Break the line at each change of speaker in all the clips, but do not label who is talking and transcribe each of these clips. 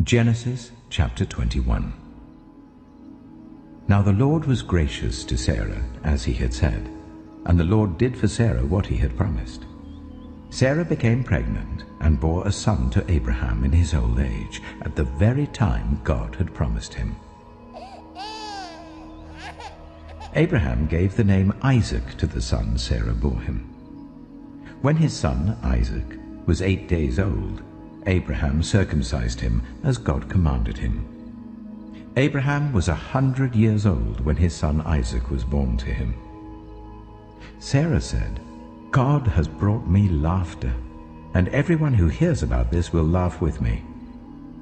Genesis chapter 21. Now the Lord was gracious to Sarah, as he had said, and the Lord did for Sarah what he had promised. Sarah became pregnant and bore a son to Abraham in his old age, at the very time God had promised him. Abraham gave the name Isaac to the son Sarah bore him. When his son, Isaac, was 8 days old, Abraham circumcised him as God commanded him. Abraham was 100 years old when his son Isaac was born to him. Sarah said, "God has brought me laughter, and everyone who hears about this will laugh with me."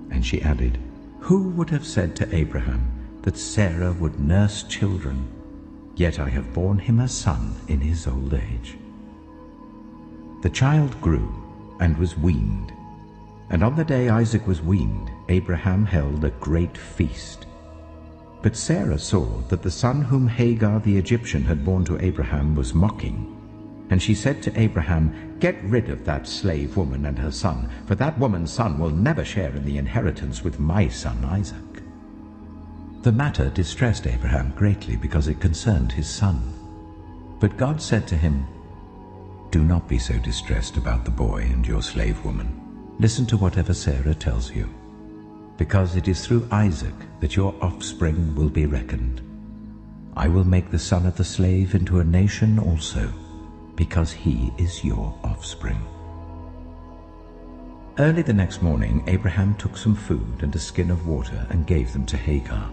And she added, "Who would have said to Abraham that Sarah would nurse children? Yet I have borne him a son in his old age." The child grew and was weaned. And on the day Isaac was weaned, Abraham held a great feast. But Sarah saw that the son whom Hagar the Egyptian had borne to Abraham was mocking. And she said to Abraham, "Get rid of that slave woman and her son, for that woman's son will never share in the inheritance with my son Isaac." The matter distressed Abraham greatly because it concerned his son. But God said to him, "Do not be so distressed about the boy and your slave woman. Listen to whatever Sarah tells you, because it is through Isaac that your offspring will be reckoned. I will make the son of the slave into a nation also, because he is your offspring." Early the next morning, Abraham took some food and a skin of water and gave them to Hagar.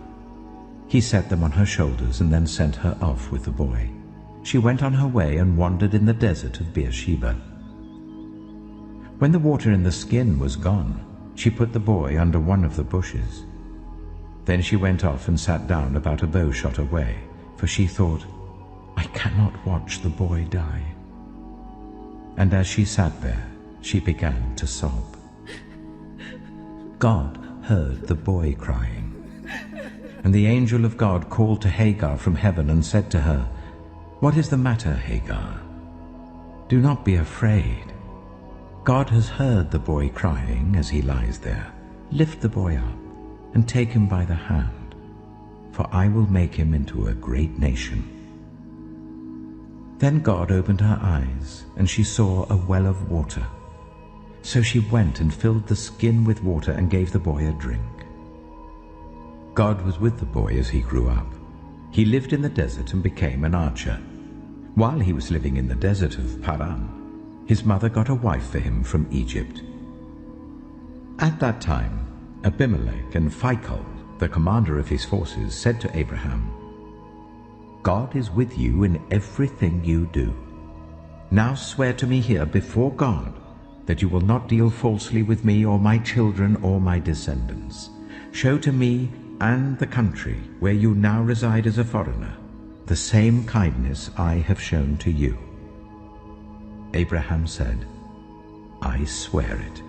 He set them on her shoulders and then sent her off with the boy. She went on her way and wandered in the desert of Beersheba. When the water in the skin was gone, she put the boy under one of the bushes. Then she went off and sat down about a bow shot away, for she thought, "I cannot watch the boy die." And as she sat there, she began to sob. God heard the boy crying. And the angel of God called to Hagar from heaven and said to her, "What is the matter, Hagar? Do not be afraid. God has heard the boy crying as he lies there. Lift the boy up and take him by the hand, for I will make him into a great nation." Then God opened her eyes, and she saw a well of water. So she went and filled the skin with water and gave the boy a drink. God was with the boy as he grew up. He lived in the desert and became an archer. While he was living in the desert of Paran, his mother got a wife for him from Egypt. At that time, Abimelech and Phicol, the commander of his forces, said to Abraham, "God is with you in everything you do. Now swear to me here before God that you will not deal falsely with me or my children or my descendants. Show to me and the country where you now reside as a foreigner the same kindness I have shown to you." Abraham said, "I swear it."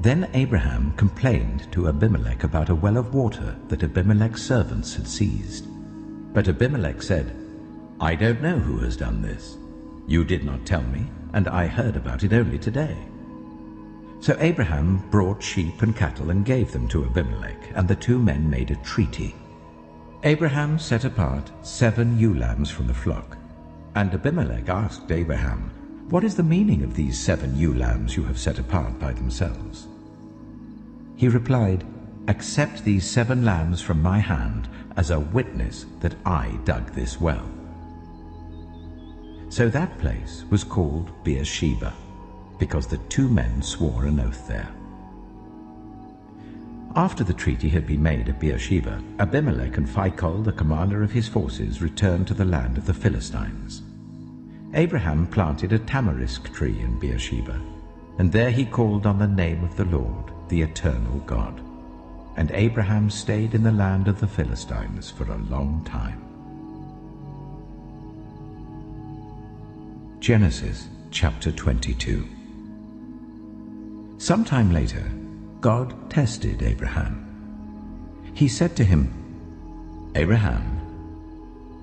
Then Abraham complained to Abimelech about a well of water that Abimelech's servants had seized. But Abimelech said, "I don't know who has done this. You did not tell me, and I heard about it only today." So Abraham brought sheep and cattle and gave them to Abimelech, and the two men made a treaty. Abraham set apart 7 ewe lambs from the flock. And Abimelech asked Abraham, "What is the meaning of these 7 ewe lambs you have set apart by themselves?" He replied, "Accept these 7 lambs from my hand as a witness that I dug this well." So that place was called Beersheba, because the 2 men swore an oath there. After the treaty had been made at Beersheba, Abimelech and Phicol, the commander of his forces, returned to the land of the Philistines. Abraham planted a tamarisk tree in Beersheba, and there he called on the name of the Lord, the eternal God. And Abraham stayed in the land of the Philistines for a long time. Genesis chapter 22. Sometime later, God tested Abraham. He said to him, "Abraham."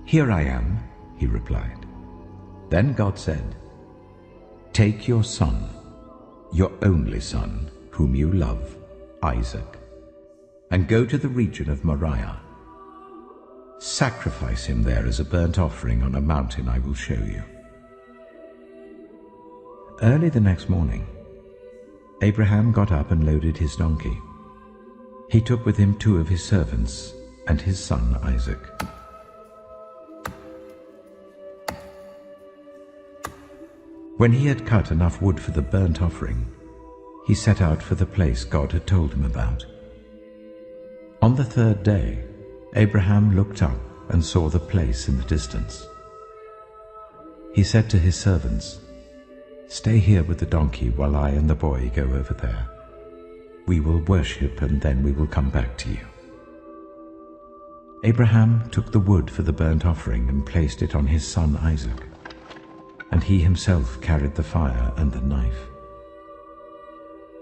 "Here I am," he replied. Then God said, "Take your son, your only son, whom you love, Isaac, and go to the region of Moriah. Sacrifice him there as a burnt offering on a mountain I will show you." Early the next morning, Abraham got up and loaded his donkey. He took with him 2 of his servants and his son Isaac. When he had cut enough wood for the burnt offering, he set out for the place God had told him about. On the 3rd day, Abraham looked up and saw the place in the distance. He said to his servants, "Stay here with the donkey while I and the boy go over there. We will worship and then we will come back to you." Abraham took the wood for the burnt offering and placed it on his son Isaac, and he himself carried the fire and the knife.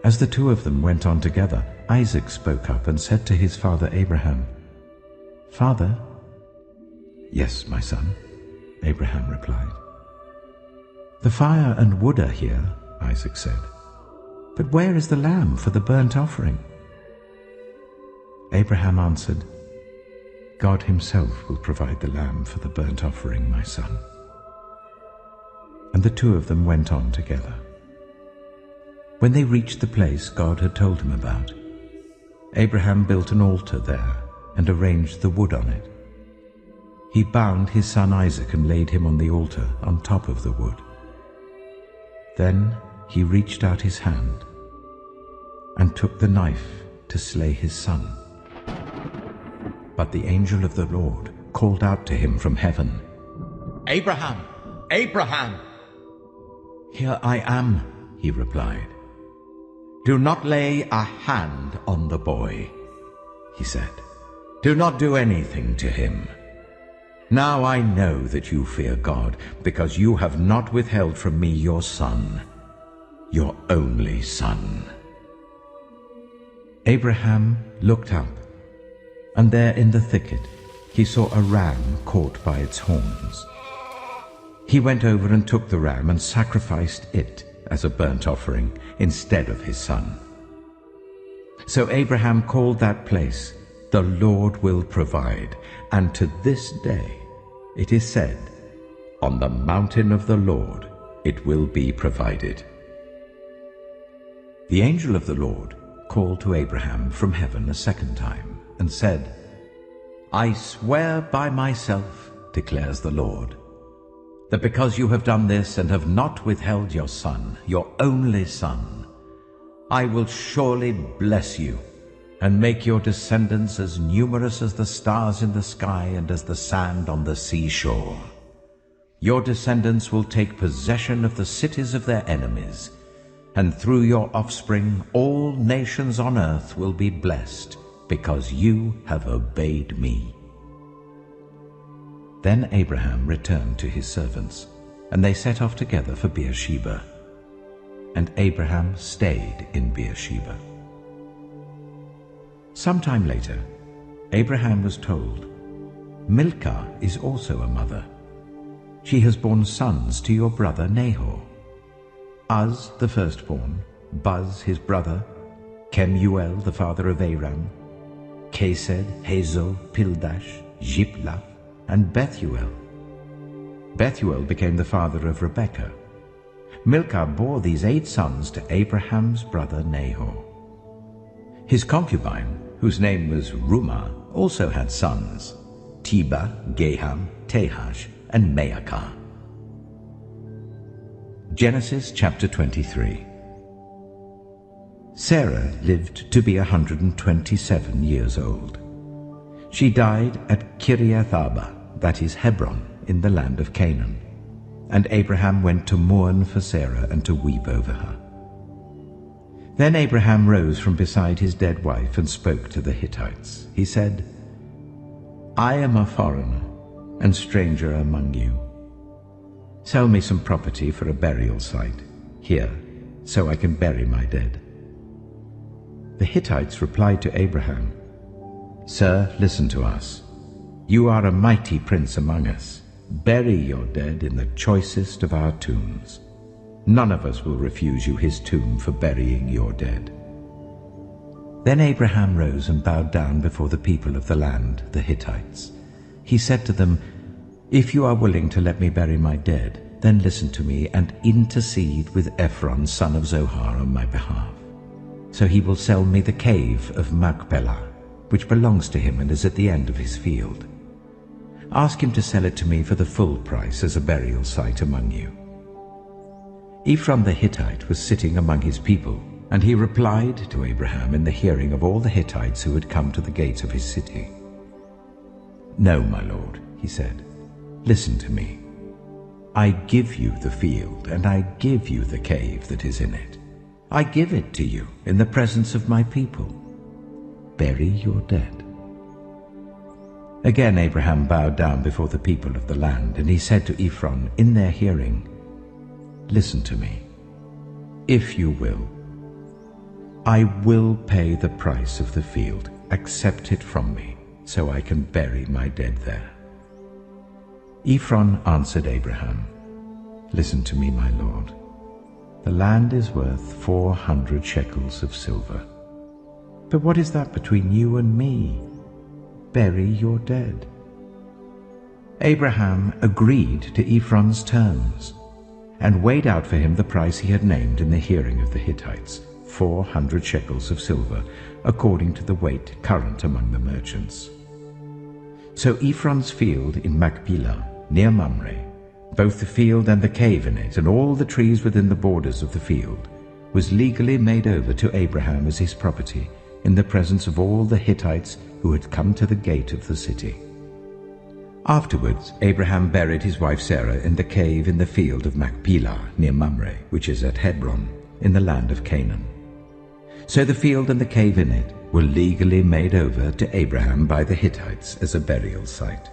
As the 2 of them went on together, Isaac spoke up and said to his father Abraham, "Father?" "Yes, my son," Abraham replied. "The fire and wood are here," Isaac said, "but where is the lamb for the burnt offering?" Abraham answered, "God himself will provide the lamb for the burnt offering, my son." And the 2 of them went on together. When they reached the place God had told him about, Abraham built an altar there and arranged the wood on it. He bound his son Isaac and laid him on the altar on top of the wood. Then he reached out his hand and took the knife to slay his son. But the angel of the Lord called out to him from heaven, "Abraham! Abraham!" "Here I am," he replied. "Do not lay a hand on the boy," he said. "Do not do anything to him. Now I know that you fear God, because you have not withheld from me your son, your only son." Abraham looked up, and there in the thicket he saw a ram caught by its horns. He went over and took the ram and sacrificed it as a burnt offering instead of his son. So Abraham called that place, "The Lord will provide," and to this day it is said, "On the mountain of the Lord it will be provided." The angel of the Lord called to Abraham from heaven a second time and said, "I swear by myself, declares the Lord, that because you have done this and have not withheld your son, your only son, I will surely bless you and make your descendants as numerous as the stars in the sky and as the sand on the seashore. Your descendants will take possession of the cities of their enemies, and through your offspring all nations on earth will be blessed, because you have obeyed me." Then Abraham returned to his servants, and they set off together for Beersheba. And Abraham stayed in Beersheba. Some time later, Abraham was told, "Milcah is also a mother. She has borne sons to your brother Nahor. Uz the firstborn, Buz his brother, Kemuel the father of Aram, Kesed, Hazo, Pildash, Jiplah, and Bethuel. Bethuel became the father of Rebekah. Milcah bore these 8 sons to Abraham's brother Nahor. His concubine, whose name was Rumah, also had sons, Tebah, Gaham, Tahash, and Maacah. Genesis chapter 23. Sarah lived to be 127 years old. She died at Kiriath Arba, that is Hebron, in the land of Canaan. And Abraham went to mourn for Sarah and to weep over her. Then Abraham rose from beside his dead wife and spoke to the Hittites. He said, "I am a foreigner and stranger among you. Sell me some property for a burial site here, so I can bury my dead." The Hittites replied to Abraham, "Sir, listen to us. You are a mighty prince among us. Bury your dead in the choicest of our tombs. None of us will refuse you his tomb for burying your dead." Then Abraham rose and bowed down before the people of the land, the Hittites. He said to them, "If you are willing to let me bury my dead, then listen to me and intercede with Ephron, son of Zohar, on my behalf. So he will sell me the cave of Machpelah, which belongs to him and is at the end of his field. Ask him to sell it to me for the full price as a burial site among you." Ephron the Hittite was sitting among his people, and he replied to Abraham in the hearing of all the Hittites who had come to the gates of his city. "No, my lord," he said, "listen to me. I give you the field, and I give you the cave that is in it. I give it to you in the presence of my people. Bury your dead." Again Abraham bowed down before the people of the land, and he said to Ephron in their hearing, "Listen to me. If you will, I will pay the price of the field. Accept it from me, so I can bury my dead there." Ephron answered Abraham, "Listen to me, my lord. The land is worth 400 shekels of silver. But what is that between you and me? Bury your dead." Abraham agreed to Ephron's terms, and weighed out for him the price he had named in the hearing of the Hittites, 400 shekels of silver, according to the weight current among the merchants. So Ephron's field in Machpelah, near Mamre, both the field and the cave in it, and all the trees within the borders of the field, was legally made over to Abraham as his property, in the presence of all the Hittites who had come to the gate of the city. Afterwards Abraham buried his wife Sarah in the cave in the field of Machpelah, near Mamre, which is at Hebron, in the land of Canaan. So the field and the cave in it were legally made over to Abraham by the Hittites as a burial site.